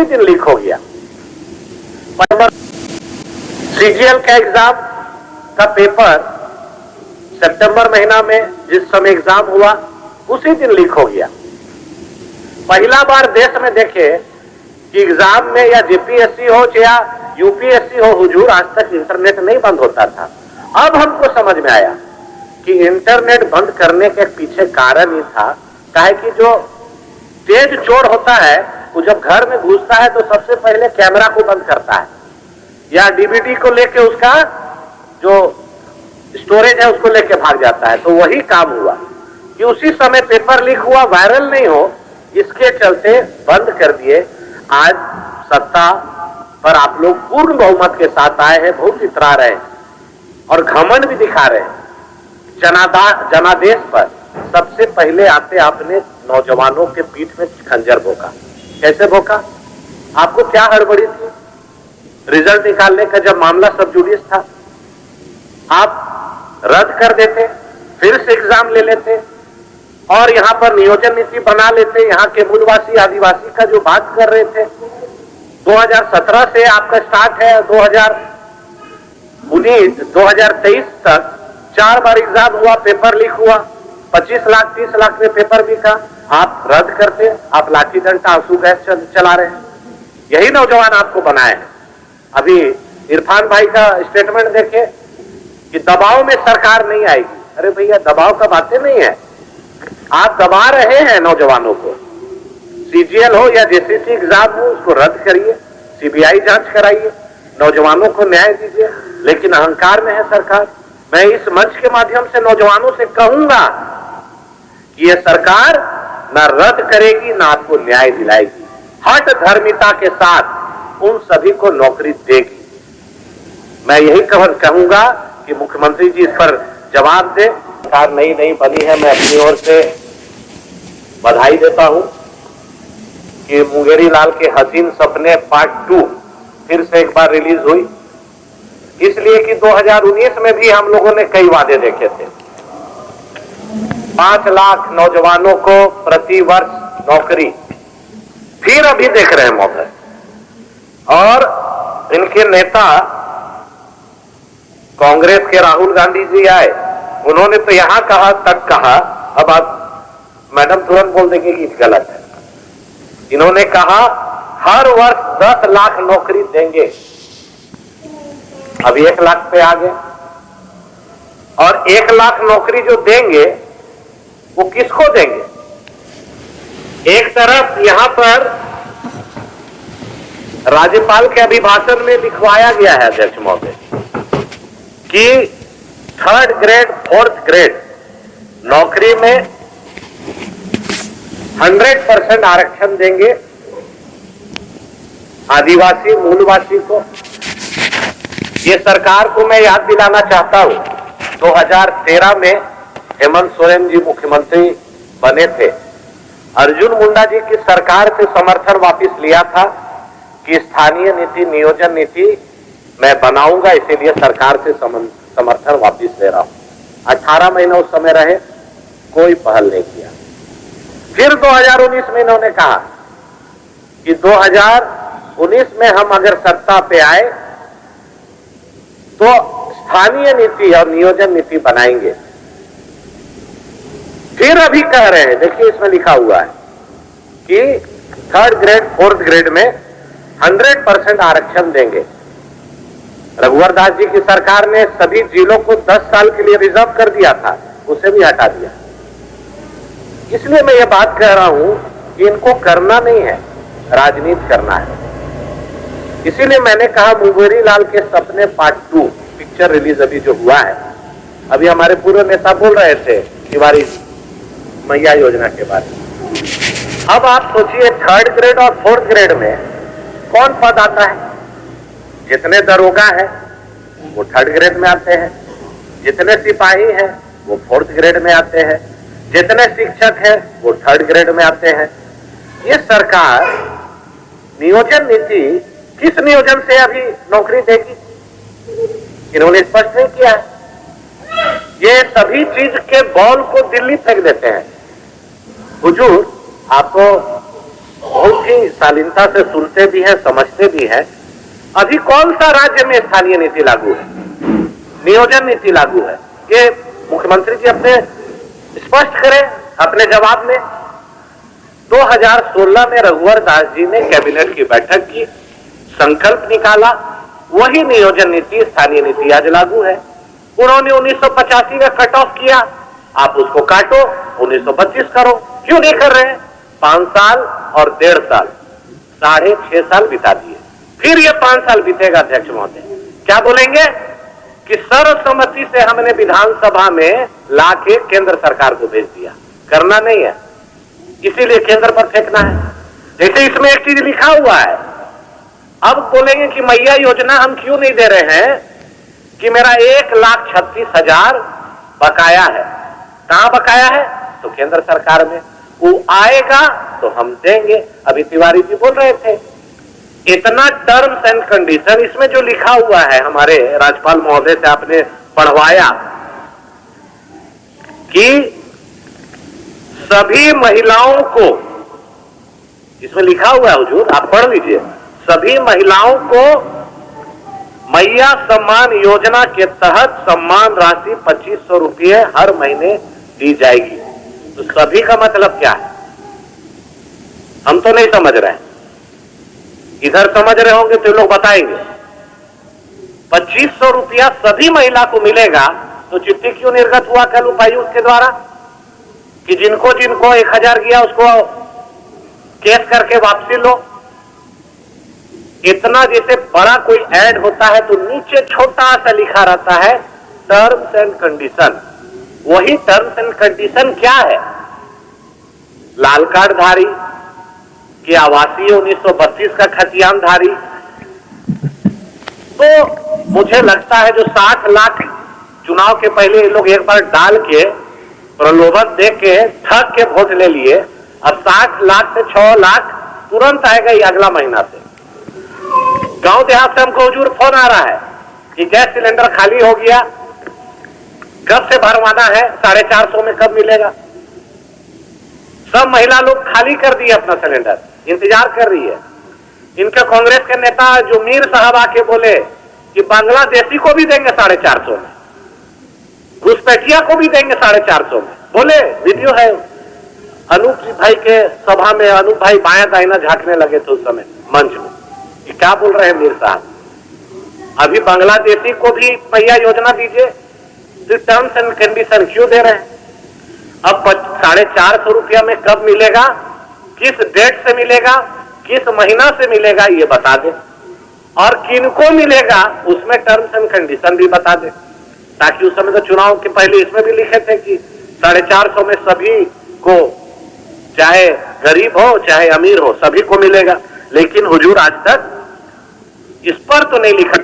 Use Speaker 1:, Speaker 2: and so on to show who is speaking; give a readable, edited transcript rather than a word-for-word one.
Speaker 1: उसी दिन लीक हो गया। सीजीएल का एग्जाम का पेपर सितंबर महीना में जिस समय एग्जाम हुआ उसी दिन लीक हो गया। पहला बार देश में देखे कि एग्जाम में या जेपीएससी हो या यूपीएससी हो, हुजूर आज तक इंटरनेट नहीं बंद होता था। अब हमको समझ में आया कि इंटरनेट बंद करने के पीछे कारण ही था, काहे कि जो तेज चोर होता है वो जब घर में घुसता है तो सबसे पहले कैमरा को बंद करता है या डीवीडी को लेके उसका जो स्टोरेज है उसको लेके भाग जाता है। तो वही काम हुआ कि उसी समय पेपर लीक हुआ, वायरल नहीं हो, इसके चलते बंद कर दिए। आज सत्ता पर आप लोग पूर्ण बहुमत के साथ आए हैं, बहुत इतरा रहे हैं और घमंड भी दिखा रहे हैं। जनादेश पर सबसे पहले आते आपने नौजवानों के पीठ में खंजर भोंका। कैसे भोंका? आपको क्या हड़बड़ी थी? रिजल्ट निकालने का जब मामला सब जुडिस था, आप रद्द कर देते, फिर से एग्जाम ले लेते और यहां पर नियोजन नीति बना लेते। यहां के मूलवासी आदिवासी का जो बात कर रहे थे, 2017 से आपका स्टार्ट है, 2023 तक 4 बार एग्जाम हुआ, पेपर लीक हुआ, 25 लाख 30 लाख में पेपर बिका, आप रद्द करते, आप लाठी डंडा आंसू गैस चला रहे हैं। यही नौजवान आपको बनाए हैं। अभी इरफान भाई का स्टेटमेंट देखे कि दबाव में सरकार नहीं आएगी। अरे भैया, दबाव का बातें नहीं है, आप दबा रहे हैं नौजवानों को। सीजीएल हो या जेसीसी एग्जाम हो, उसको रद्द करिए, सीबीआई जांच कराइए, नौजवानों को न्याय दीजिए, लेकिन अहंकार में है सरकार। मैं इस मंच के माध्यम से नौजवानों से कहूंगा कि यह सरकार ना रद्द करेगी ना आपको न्याय दिलाएगी। हट धर्मिता के साथ उन सभी को नौकरी देगी। मैं यही कहूंगा कि मुख्यमंत्री जी इस पर जवाब दे। सरकार नई नई बनी है, मैं अपनी ओर से बधाई देता हूं कि मुंगेरी लाल के हसीन सपने पार्ट 2 फिर से एक बार रिलीज हुई, इसलिए कि 2019 में भी हम लोगों ने कई वादे देखे थे। 5 लाख नौजवानों को प्रति वर्ष नौकरी, फिर अभी देख रहे हैं महोदय। और इनके नेता कांग्रेस के राहुल गांधी जी आए, उन्होंने तो यहां कहा तक कहा, अब आप मैडम तुरंत बोल देंगे कि गलत है। इन्होंने कहा हर वर्ष 10 लाख नौकरी देंगे, अभी 1 लाख पे आ गए। और 1 लाख नौकरी जो देंगे वो किसको देंगे? एक तरफ यहां पर राज्यपाल के अभिभाषण में दिखवाया गया है अध्यक्ष महोदय कि 3rd ग्रेड 4th ग्रेड नौकरी में 100% आरक्षण देंगे आदिवासी मूलवासी को। ये सरकार को मैं याद दिलाना चाहता हूं, 2013 में हेमंत सोरेन जी मुख्यमंत्री बने थे। अर्जुन मुंडा जी की सरकार से समर्थन वापस लिया था कि स्थानीय नीति नियोजन नीति मैं बनाऊंगा, इसीलिए सरकार से समर्थन वापस ले रहा हूं। 18 महीना उस समय रहे, कोई पहल नहीं किया। फिर 2019 में इन्होंने कहा कि 2019 में हम अगर सत्ता पे आए तो स्थानीय नीति और नियोजन नीति बनाएंगे। फिर अभी कह रहे हैं, देखिए इसमें लिखा हुआ है कि 3rd ग्रेड 4th ग्रेड में 100% आरक्षण देंगे। रघुवर दास जी की सरकार ने सभी जिलों को 10 साल के लिए रिजर्व कर दिया था, उसे भी हटा दिया। इसलिए मैं ये बात कह रहा हूं कि इनको करना नहीं है, राजनीति करना है। इसीलिए मैंने कहा मुंगेरी लाल के सपने पार्ट 2 पिक्चर रिलीज अभी जो हुआ है, अभी हमारे पूर्व नेता बोल रहे थे तिवारी मैया योजना के बारे में। अब आप सोचिए 3rd ग्रेड और 4th ग्रेड में कौन पद आता है? जितने दरोगा हैं वो 3rd ग्रेड में आते हैं, जितने सिपाही हैं वो 4th ग्रेड में आते हैं, जितने शिक्षक हैं वो 3rd ग्रेड में आते हैं। ये सरकार नियोजन नीति किस नियोजन से अभी नौकरी देगी, इन्होंने स्पष्ट नहीं किया है। ये सभी चीज के बॉल को दिल्ली फेंक देते हैं। हुजूर, आप तो बहुत ही शालीनता से सुनते भी हैं, समझते भी हैं। अभी कौन सा राज्य में स्थानीय नीति लागू है, नियोजन नीति लागू है? ये मुख्यमंत्री जी अपने स्पष्ट करें अपने जवाब में। 2016 में रघुवर दास जी ने कैबिनेट की बैठक की, संकल्प निकाला, वही नियोजन नीति, स्थानीय नीति आज लागू है। उन्होंने 1985 का कट ऑफ किया, आप उसको काटो, 1925 करो। क्यों नहीं कर रहे हैं? 5 साल और 1.5 साल, 6.5 साल बिता दिए। फिर ये 5 साल बीतेगा अध्यक्ष महोदय, क्या बोलेंगे कि सर्वसम्मति से हमने विधानसभा में लाके केंद्र सरकार को भेज दिया। करना नहीं है, इसीलिए केंद्र पर फेंकना है। जैसे इसमें एक चीज लिखा हुआ है, अब बोलेंगे कि मैया योजना हम क्यों नहीं दे रहे हैं कि मेरा 1,36,000 बकाया है। कहां बकाया है? तो केंद्र सरकार में। वो आएगा तो हम देंगे। अभी तिवारी जी बोल रहे थे, इतना टर्म्स एंड कंडीशन इसमें जो लिखा हुआ है, हमारे राज्यपाल महोदय से आपने पढ़वाया कि सभी महिलाओं को, इसमें लिखा हुआ है हुजूर, आप पढ़ लीजिए, सभी महिलाओं को मैया सम्मान योजना के तहत सम्मान राशि 2500 रुपये हर महीने दी जाएगी। तो सभी का मतलब क्या है? हम तो नहीं समझ रहे हैं, इधर समझ रहे होंगे तो लोग बताएंगे। 2500 रुपया सभी महिला को मिलेगा, तो चिट्ठी क्यों निर्गत हुआ कल उपायुक्त के द्वारा कि जिनको जिनको 1000 गया उसको केस करके वापसी लो? इतना जैसे बड़ा कोई ऐड होता है तो नीचे छोटा सा लिखा रहता है टर्म्स एंड कंडीशन। वही टर्म्स एंड कंडीशन क्या है? लाल कार्ड धारी कि आवासीय 1932 का खतियानधारी। तो मुझे लगता है जो 60 लाख चुनाव के पहले ये लोग एक बार डाल के प्रलोभन दे के ठग के वोट ले लिए, अब 60 लाख से 6 लाख तुरंत आएगा ये अगला महीना से। गांव देहात से हमको हुजूर फोन आ रहा है कि गैस सिलेंडर खाली हो गया, कब से भरवाना है, 450 में कब मिलेगा? सब महिला लोग खाली कर दिए अपना सिलेंडर, इंतजार कर रही है। इनके कांग्रेस के नेता जो मीर साहब आके बोले कि बांग्लादेशी को भी देंगे 450 में, घुसपैठिया को भी देंगे 450 में। बोले, वीडियो है। अनूप भाई के सभा में अनूप भाई बायां दाहिना झांकने लगे थे उस समय मंच में, कि क्या बोल रहे हैं मीर साहब, अभी बांग्लादेशी को भी मैया योजना दीजिए, तो टर्म्स एंड कंडीशन क्यों दे रहे हैं? अब 450 रुपया में कब मिलेगा, किस डेट से मिलेगा, किस महीना से मिलेगा, ये बता दे, और किनको मिलेगा उसमें टर्म्स एंड कंडीशन भी बता दे, ताकि उस समय तो चुनाव के पहले इसमें भी लिखे थे कि 450 में सभी को, चाहे गरीब हो चाहे अमीर हो, सभी को मिलेगा। लेकिन हुजूर आज तक इस पर तो नहीं लिखा।